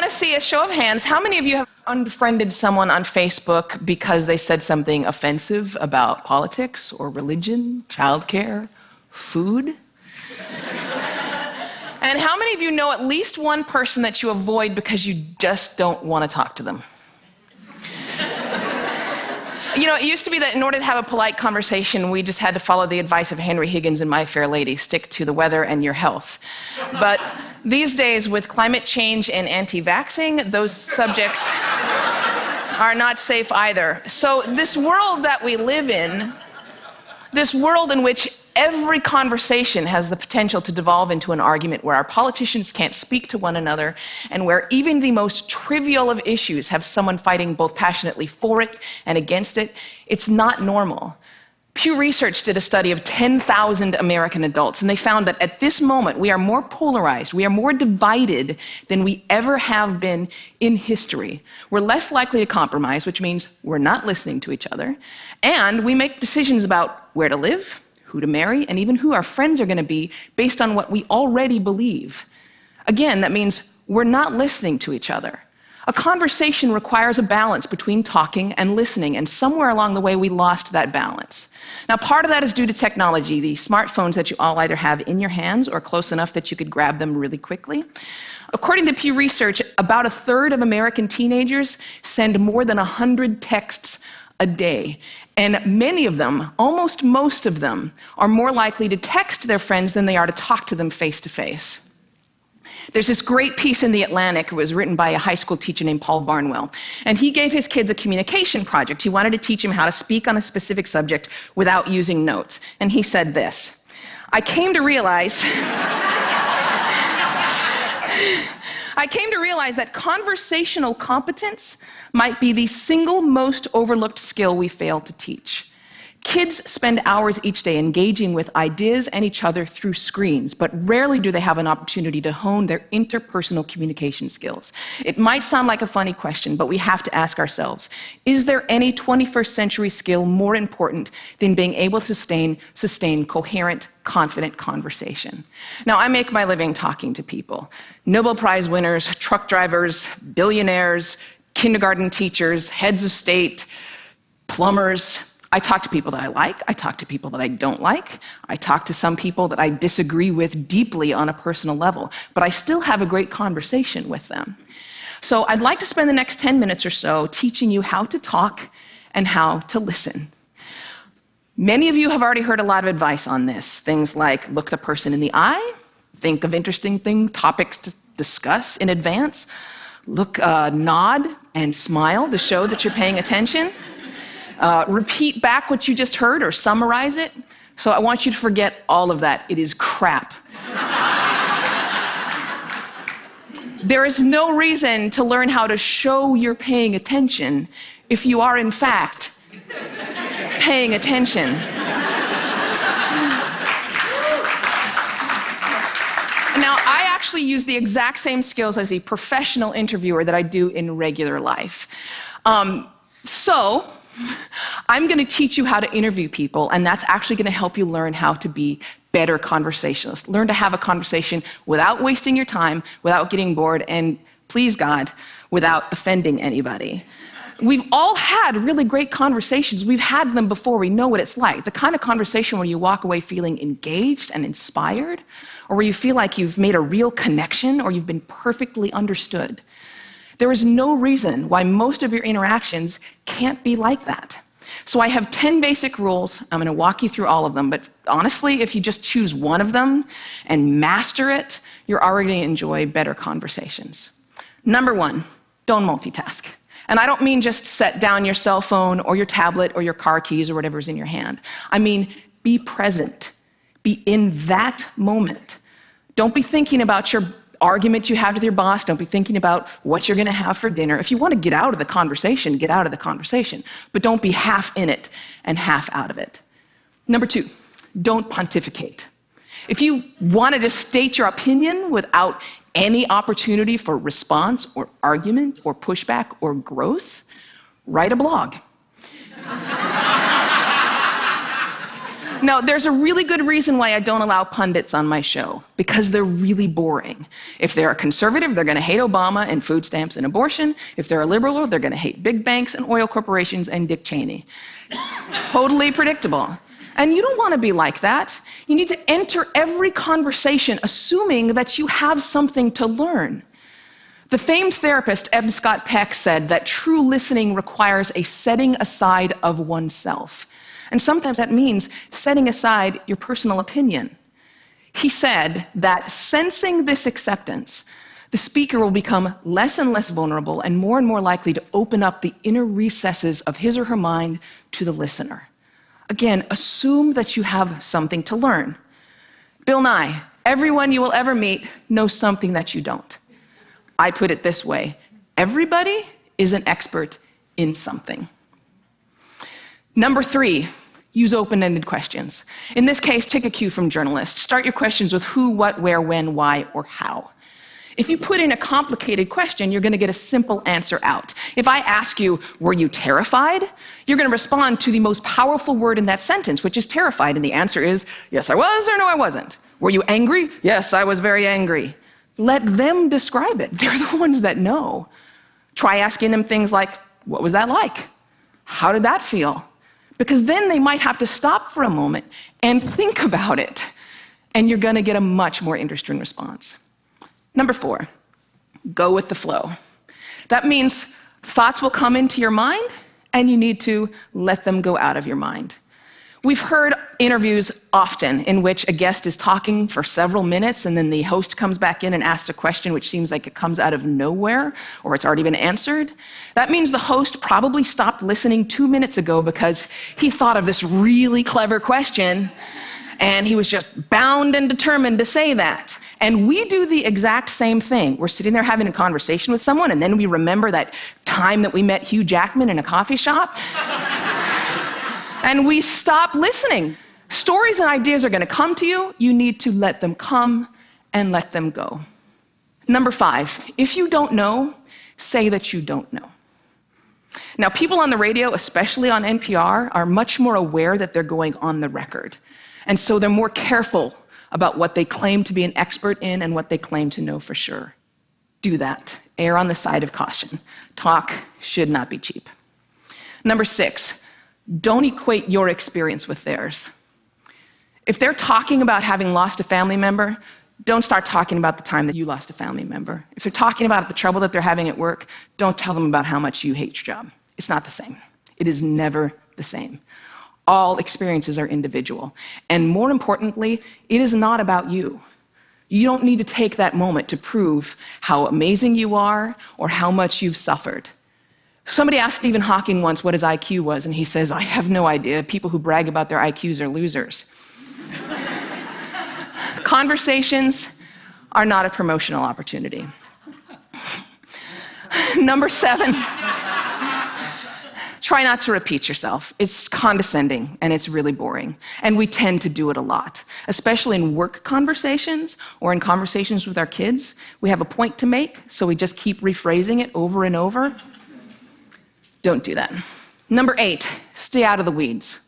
want to see a show of hands. How many of you have unfriended someone on Facebook because they said something offensive about politics or religion, childcare, food? And how many of you know at least one person that you avoid because you just don't want to talk to them? You know, it used to be that in order to have a polite conversation, we just had to follow the advice of Henry Higgins in My Fair Lady, stick to the weather and your health. But these days, with climate change and anti-vaxxing, those subjects are not safe either. So this world that we live in, this world in which every conversation has the potential to devolve into an argument, where our politicians can't speak to one another, and where even the most trivial of issues have someone fighting both passionately for it and against it, it's not normal. Pew Research did a study of 10,000 American adults, and they found that at this moment we are more polarized, we are more divided than we ever have been in history. We're less likely to compromise, which means we're not listening to each other, and we make decisions about where to live, who to marry, and even who our friends are going to be based on what we already believe. Again, that means we're not listening to each other. A conversation requires a balance between talking and listening, and somewhere along the way we lost that balance. Now, part of that is due to technology, the smartphones that you all either have in your hands or close enough that you could grab them really quickly. According to Pew Research, about a third of American teenagers send more than 100 texts a day. And many of them, almost most of them, are more likely to text their friends than they are to talk to them face to face. There's this great piece in The Atlantic. It was written by a high school teacher named Paul Barnwell. And he gave his kids a communication project. He wanted to teach them how to speak on a specific subject without using notes. And he said this: I came to realize that conversational competence might be the single most overlooked skill we fail to teach. Kids spend hours each day engaging with ideas and each other through screens, but rarely do they have an opportunity to hone their interpersonal communication skills. It might sound like a funny question, but we have to ask ourselves, is there any 21st century skill more important than being able to sustain coherent, confident conversation? Now, I make my living talking to people. Nobel Prize winners, truck drivers, billionaires, kindergarten teachers, heads of state, plumbers. I talk to people that I like, I talk to people that I don't like, I talk to some people that I disagree with deeply on a personal level, but I still have a great conversation with them. So I'd like to spend the next 10 minutes or so teaching you how to talk and how to listen. Many of you have already heard a lot of advice on this, things like look the person in the eye, think of interesting topics to discuss in advance, nod and smile to show that you're paying attention. Repeat back what you just heard or summarize it. So I want you to forget all of that. It is crap. There is no reason to learn how to show you're paying attention if you are, in fact, paying attention. Now, I actually use the exact same skills as a professional interviewer that I do in regular life. So I'm going to teach you how to interview people, and that's actually going to help you learn how to be better conversationalists. Learn to have a conversation without wasting your time, without getting bored, and please God, without offending anybody. We've all had really great conversations. We've had them before. We know what it's like. The kind of conversation where you walk away feeling engaged and inspired, or where you feel like you've made a real connection, or you've been perfectly understood. There is no reason why most of your interactions can't be like that. So I have 10 basic rules. I'm going to walk you through all of them, but honestly, if you just choose one of them and master it, you're already going to enjoy better conversations. Number 1, don't multitask. And I don't mean just set down your cell phone or your tablet or your car keys or whatever's in your hand. I mean, be present. Be in that moment. Don't be thinking about your argument you have with your boss. Don't be thinking about what you're going to have for dinner. If you want to get out of the conversation, get out of the conversation. But don't be half in it and half out of it. Number 2, don't pontificate. If you want to just state your opinion without any opportunity for response or argument or pushback or growth, write a blog. No, there's a really good reason why I don't allow pundits on my show, because they're really boring. If they're a conservative, they're going to hate Obama and food stamps and abortion. If they're a liberal, they're going to hate big banks and oil corporations and Dick Cheney. Totally predictable. And you don't want to be like that. You need to enter every conversation assuming that you have something to learn. The famed therapist Eb Scott Peck said that true listening requires a setting aside of oneself. And sometimes that means setting aside your personal opinion. He said that sensing this acceptance, the speaker will become less and less vulnerable and more likely to open up the inner recesses of his or her mind to the listener. Again, assume that you have something to learn. Bill Nye, everyone you will ever meet knows something that you don't. I put it this way: everybody is an expert in something. Number 3, use open-ended questions. In this case, take a cue from journalists. Start your questions with who, what, where, when, why, or how. If you put in a complicated question, you're going to get a simple answer out. If I ask you, were you terrified? You're going to respond to the most powerful word in that sentence, which is terrified, and the answer is, yes, I was, or no, I wasn't. Were you angry? Yes, I was very angry. Let them describe it. They're the ones that know. Try asking them things like, what was that like? How did that feel? Because then they might have to stop for a moment and think about it, and you're going to get a much more interesting response. Number 4, go with the flow. That means thoughts will come into your mind, and you need to let them go out of your mind. We've heard interviews often in which a guest is talking for several minutes, and then the host comes back in and asks a question which seems like it comes out of nowhere, or it's already been answered. That means the host probably stopped listening 2 minutes ago because he thought of this really clever question, and he was just bound and determined to say that. And we do the exact same thing. We're sitting there having a conversation with someone, and then we remember that time that we met Hugh Jackman in a coffee shop. And we stop listening. Stories and ideas are going to come to you. You need to let them come and let them go. Number 5, if you don't know, say that you don't know. Now, people on the radio, especially on NPR, are much more aware that they're going on the record. And so they're more careful about what they claim to be an expert in and what they claim to know for sure. Do that. Err on the side of caution. Talk should not be cheap. Number 6, don't equate your experience with theirs. If they're talking about having lost a family member, don't start talking about the time that you lost a family member. If they're talking about the trouble that they're having at work, don't tell them about how much you hate your job. It's not the same. It is never the same. All experiences are individual. And more importantly, it is not about you. You don't need to take that moment to prove how amazing you are or how much you've suffered. Somebody asked Stephen Hawking once what his IQ was, and he says, I have no idea. People who brag about their IQs are losers. Conversations are not a promotional opportunity. Number 7, try not to repeat yourself. It's condescending, and it's really boring. And we tend to do it a lot, especially in work conversations or in conversations with our kids. We have a point to make, so we just keep rephrasing it over and over. Don't do that. Number 8, stay out of the weeds.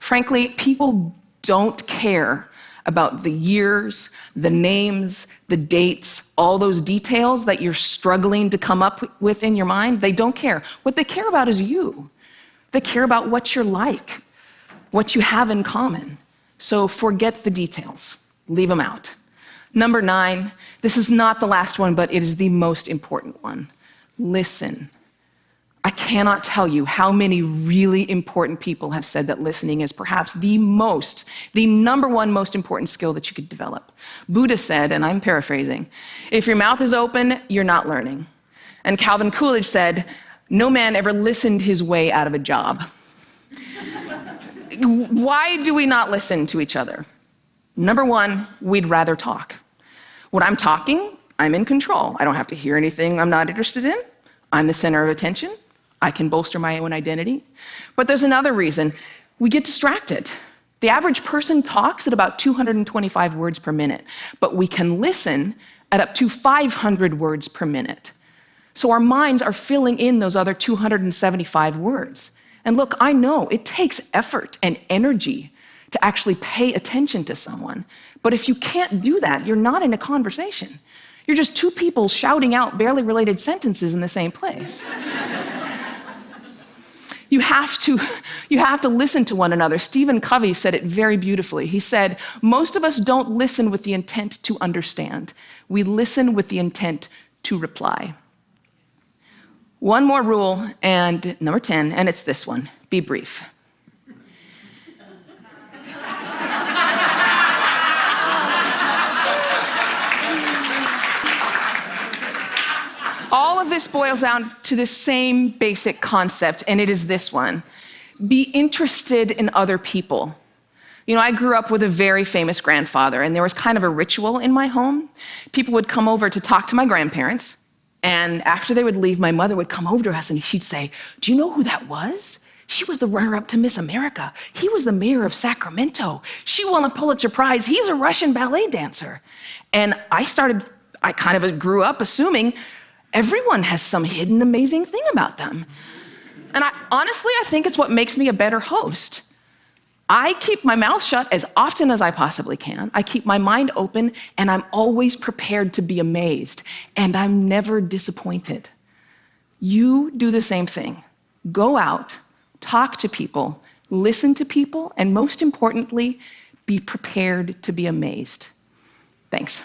Frankly, people don't care about the years, the names, the dates, all those details that you're struggling to come up with in your mind. They don't care. What they care about is you. They care about what you're like, what you have in common. So forget the details. Leave them out. Number 9, this is not the last one, but it is the most important one. Listen. I cannot tell you how many really important people have said that listening is perhaps the number one most important skill that you could develop. Buddha said, and I'm paraphrasing, if your mouth is open, you're not learning. And Calvin Coolidge said, no man ever listened his way out of a job. Why do we not listen to each other? Number 1, we'd rather talk. When I'm talking, I'm in control. I don't have to hear anything I'm not interested in. I'm the center of attention. I can bolster my own identity. But there's another reason. We get distracted. The average person talks at about 225 words per minute, but we can listen at up to 500 words per minute. So our minds are filling in those other 275 words. And look, I know it takes effort and energy to actually pay attention to someone. But if you can't do that, you're not in a conversation. You're just two people shouting out barely related sentences in the same place. You have to listen to one another. Stephen Covey said it very beautifully. He said, most of us don't listen with the intent to understand. We listen with the intent to reply. One more rule, and number 10, and it's this one: be brief. All of this boils down to the same basic concept, and it is this one: be interested in other people. You know, I grew up with a very famous grandfather, and there was kind of a ritual in my home. People would come over to talk to my grandparents, and after they would leave, my mother would come over to us and she'd say, "Do you know who that was? She was the runner-up to Miss America. He was the mayor of Sacramento. She won a Pulitzer Prize. He's a Russian ballet dancer." And I kind of grew up assuming everyone has some hidden amazing thing about them. And honestly, I think it's what makes me a better host. I keep my mouth shut as often as I possibly can. I keep my mind open, and I'm always prepared to be amazed, and I'm never disappointed. You do the same thing. Go out, talk to people, listen to people, and most importantly, be prepared to be amazed. Thanks.